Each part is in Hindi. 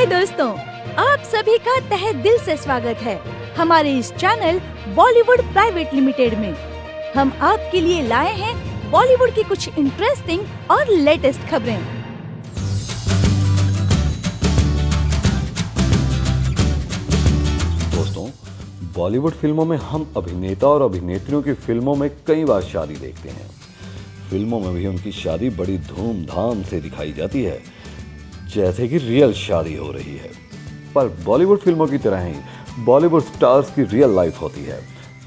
हाय दोस्तों, आप सभी का तहे दिल से स्वागत है हमारे इस चैनल बॉलीवुड प्राइवेट लिमिटेड में। हम आपके लिए लाए हैं बॉलीवुड की कुछ इंटरेस्टिंग और लेटेस्ट खबरें। दोस्तों, बॉलीवुड फिल्मों में हम अभिनेता और अभिनेत्रियों की फिल्मों में कई बार शादी देखते हैं। फिल्मों में भी उनकी शादी बड़ी धूमधाम से दिखाई जाती है, जैसे कि रियल शादी हो रही है। पर बॉलीवुड फिल्मों की तरह ही बॉलीवुड स्टार्स की रियल लाइफ होती है।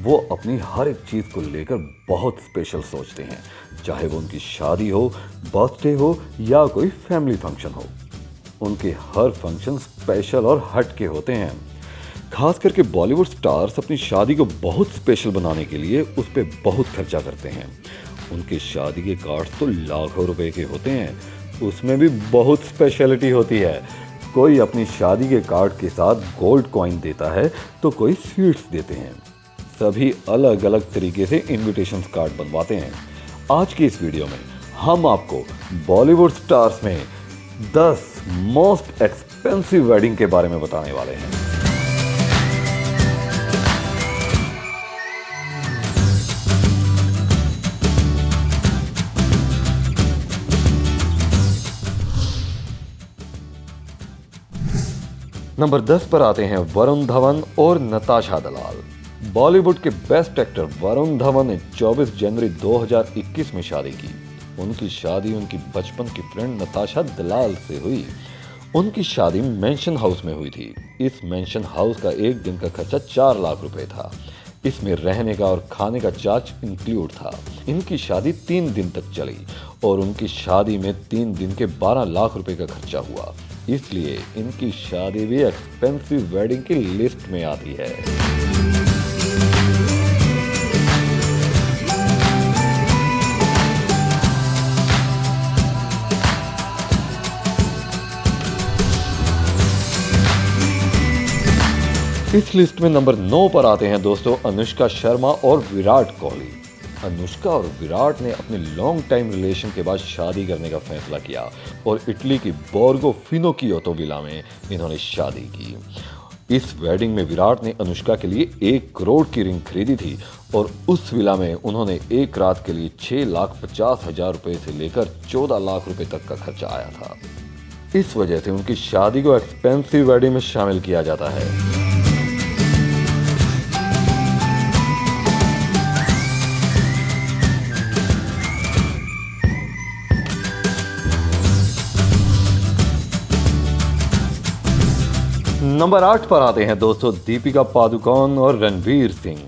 वो अपनी हर एक चीज़ को लेकर बहुत स्पेशल सोचते हैं, चाहे वो उनकी शादी हो, बर्थडे हो या कोई फैमिली फंक्शन हो। उनके हर फंक्शन स्पेशल और हट के होते हैं। खास करके बॉलीवुड स्टार्स अपनी शादी को बहुत स्पेशल बनाने के लिए उस पर बहुत खर्चा करते हैं। उनके शादी के कार्ड्स तो लाखों रुपए के होते हैं, उसमें भी बहुत स्पेशलिटी होती है। कोई अपनी शादी के कार्ड के साथ गोल्ड कॉइन देता है तो कोई स्वीट्स देते हैं। सभी अलग अलग तरीके से इनविटेशन कार्ड बनवाते हैं। आज की इस वीडियो में हम आपको बॉलीवुड स्टार्स में 10 मोस्ट एक्सपेंसिव वेडिंग के बारे में बताने वाले हैं। नंबर 10 पर आते हैं वरुण धवन और नताशा दलाल। बॉलीवुड के बेस्ट एक्टर वरुण धवन ने 24 जनवरी 2021 में शादी की। उनकी शादी उनकी बचपन की फ्रेंड नताशा दलाल से हुई। उनकी शादी मेंशन हाउस में हुई थी। इस मेंशन हाउस का एक दिन का खर्चा 4 लाख रुपए था। इसमें रहने का और खाने का चार्ज इंक्लूड था। इनकी शादी 3 दिन तक चली और उनकी शादी में 3 दिन के 12 लाख रुपए का खर्चा हुआ। इसलिए इनकी शादी भी एक्सपेंसिव वेडिंग की लिस्ट में आती है। इस लिस्ट में नंबर 9 पर आते हैं दोस्तों अनुष्का शर्मा और विराट कोहली। अनुष्का और विराट ने अपने लॉन्ग टाइम रिलेशन के बाद शादी करने का फैसला किया और इटली की बोर्गो फिनो कियोटो विला में इन्होंने शादी की। इस वेडिंग में विराट ने अनुष्का के लिए 1 करोड़ की रिंग खरीदी थी और उस विला में उन्होंने एक रात के लिए 6,50,000 रुपए से लेकर 14 लाख रुपए तक का खर्चा आया था। इस वजह से उनकी शादी को एक्सपेंसिव वेडिंग में शामिल किया जाता है। नंबर 8 पर आते हैं दोस्तों दीपिका पादुकोण और रणवीर सिंह।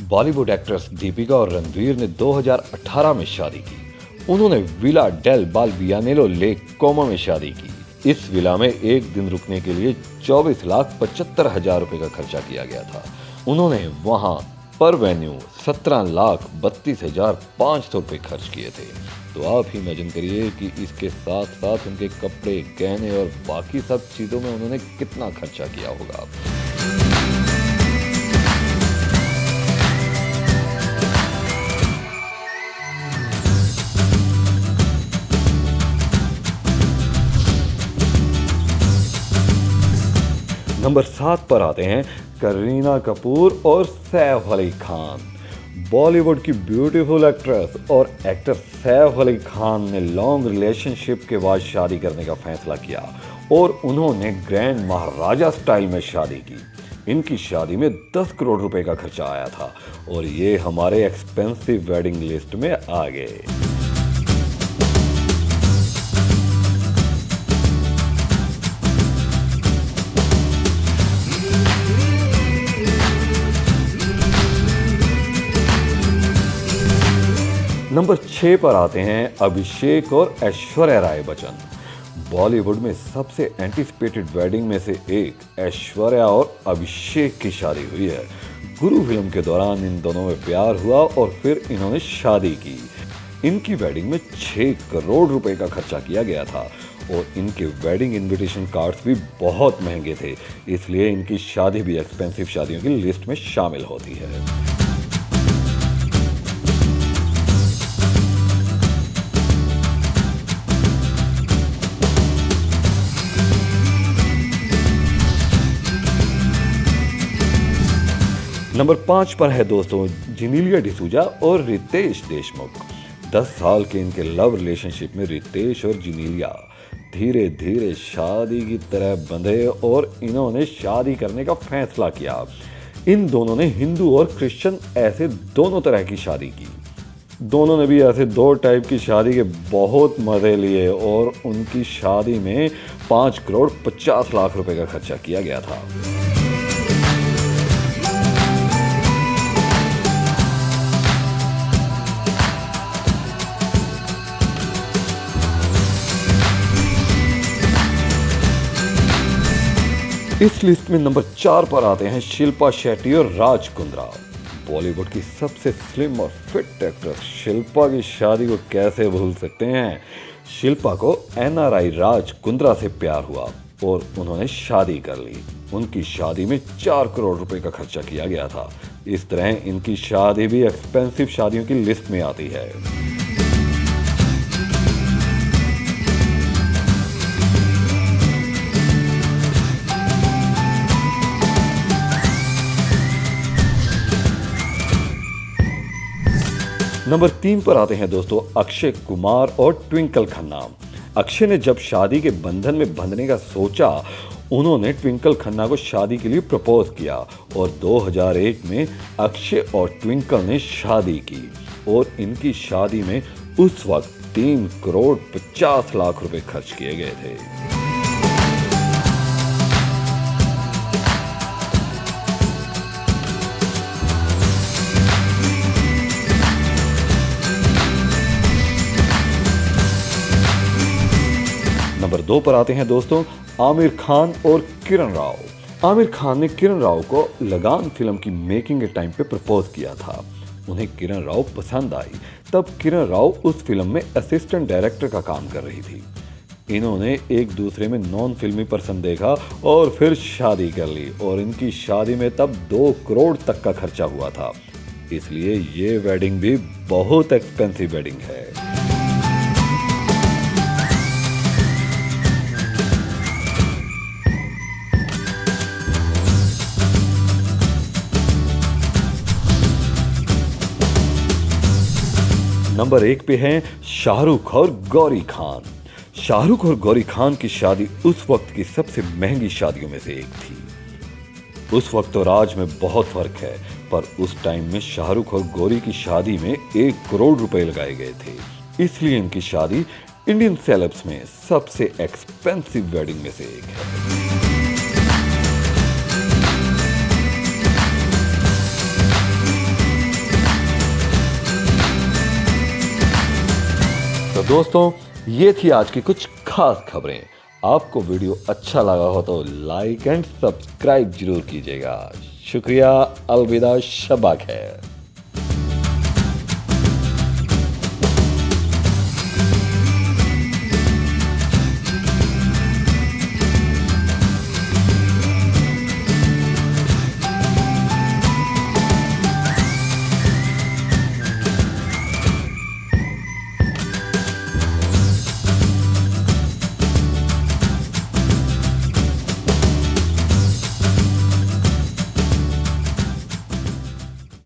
बॉलीवुड एक्ट्रेस दीपिका और रणवीर ने 2018 में शादी की। उन्होंने विला डेल बालबियानेलो लेक कोमो में शादी की। इस विला में एक दिन रुकने के लिए 24,75,000 रुपए का खर्चा किया गया था। उन्होंने वहां पर वेन्यू 17,32,500 रुपए खर्च किए थे। तो आप ही इमेजिन करिए कि इसके साथ साथ उनके कपड़े, गहने और बाकी सब चीजों में उन्होंने कितना खर्चा किया होगा। नंबर 7 पर आते हैं करीना कपूर और सैफ अली खान। बॉलीवुड की ब्यूटीफुल एक्ट्रेस और एक्टर सैफ अली खान ने लॉन्ग रिलेशनशिप के बाद शादी करने का फैसला किया और उन्होंने ग्रैंड महाराजा स्टाइल में शादी की। इनकी शादी में 10 करोड़ रुपए का खर्चा आया था और ये हमारे एक्सपेंसिव वेडिंग लिस्ट में आ गए। नंबर 6 पर आते हैं अभिषेक और ऐश्वर्या राय बच्चन। बॉलीवुड में सबसे एंटिसिपेटेड वेडिंग में से एक ऐश्वर्या और अभिषेक की शादी हुई है। गुरु फिल्म के दौरान इन दोनों में प्यार हुआ और फिर इन्होंने शादी की। इनकी वेडिंग में 6 करोड़ रुपए का खर्चा किया गया था और इनके वेडिंग इनविटेशन कार्ड्स भी बहुत महंगे थे, इसलिए इनकी शादी भी एक्सपेंसिव शादियों की लिस्ट में शामिल होती है। नंबर 5 पर है दोस्तों जेनेलिया डिसूजा और रितेश देशमुख। 10 साल के इनके लव रिलेशनशिप में रितेश और जेनेलिया धीरे धीरे शादी की तरह बंधे और इन्होंने शादी करने का फैसला किया। इन दोनों ने हिंदू और क्रिश्चियन ऐसे दोनों तरह की शादी की। दोनों ने भी ऐसे 2 टाइप की शादी के बहुत मजे लिए और उनकी शादी में 5 करोड़ 50 लाख रुपए का खर्चा किया गया था। इस लिस्ट में नंबर 4 पर आते हैं शिल्पा शेट्टी और राज कुंद्रा। बॉलीवुड की सबसे स्लिम और फिट एक्ट्रेस शिल्पा की शादी को कैसे भूल सकते हैं। शिल्पा को NRI राज कुंद्रा से प्यार हुआ और उन्होंने शादी कर ली। उनकी शादी में 4 करोड़ रुपए का खर्चा किया गया था। इस तरह इनकी शादी भी एक्सपेंसिव शादियों की लिस्ट में आती है। नंबर 3 पर आते हैं दोस्तों अक्षय कुमार और ट्विंकल खन्ना। अक्षय ने जब शादी के बंधन में बंधने का सोचा, उन्होंने ट्विंकल खन्ना को शादी के लिए प्रपोज किया और 2001 में अक्षय और ट्विंकल ने शादी की और इनकी शादी में उस वक्त 3 करोड़ 50 लाख रुपए खर्च किए गए थे। नंबर 2 पर आते हैं दोस्तों आमिर खान और किरण राव। आमिर खान ने किरण राव को लगान फिल्म की मेकिंग के टाइम पे प्रपोज किया था। उन्हें किरण राव पसंद आई। तब किरण राव उस फिल्म में असिस्टेंट डायरेक्टर का काम कर रही थी। इन्होंने एक दूसरे में नॉन फिल्मी पर्सन देखा और फिर शादी कर ली और इनकी शादी में तब 2 करोड़ तक का खर्चा हुआ था। इसलिए ये वेडिंग भी बहुत एक्सपेंसिव वेडिंग है। नंबर 1 पे हैं शाहरुख और गौरी खान। शाहरुख और गौरी खान की शादी उस वक्त की सबसे महंगी शादियों में से एक थी। उस वक्त और आज में बहुत फर्क है, पर उस टाइम में शाहरुख और गौरी की शादी में 1 करोड़ रुपए लगाए गए थे। इसलिए इनकी शादी इंडियन सेलेब्स में सबसे एक्सपेंसिव वेडिंग में से एक है। तो दोस्तों ये थी आज की कुछ खास खबरें। आपको वीडियो अच्छा लगा हो तो लाइक एंड सब्सक्राइब जरूर कीजिएगा। शुक्रिया, अलविदा, शब्बा खैर।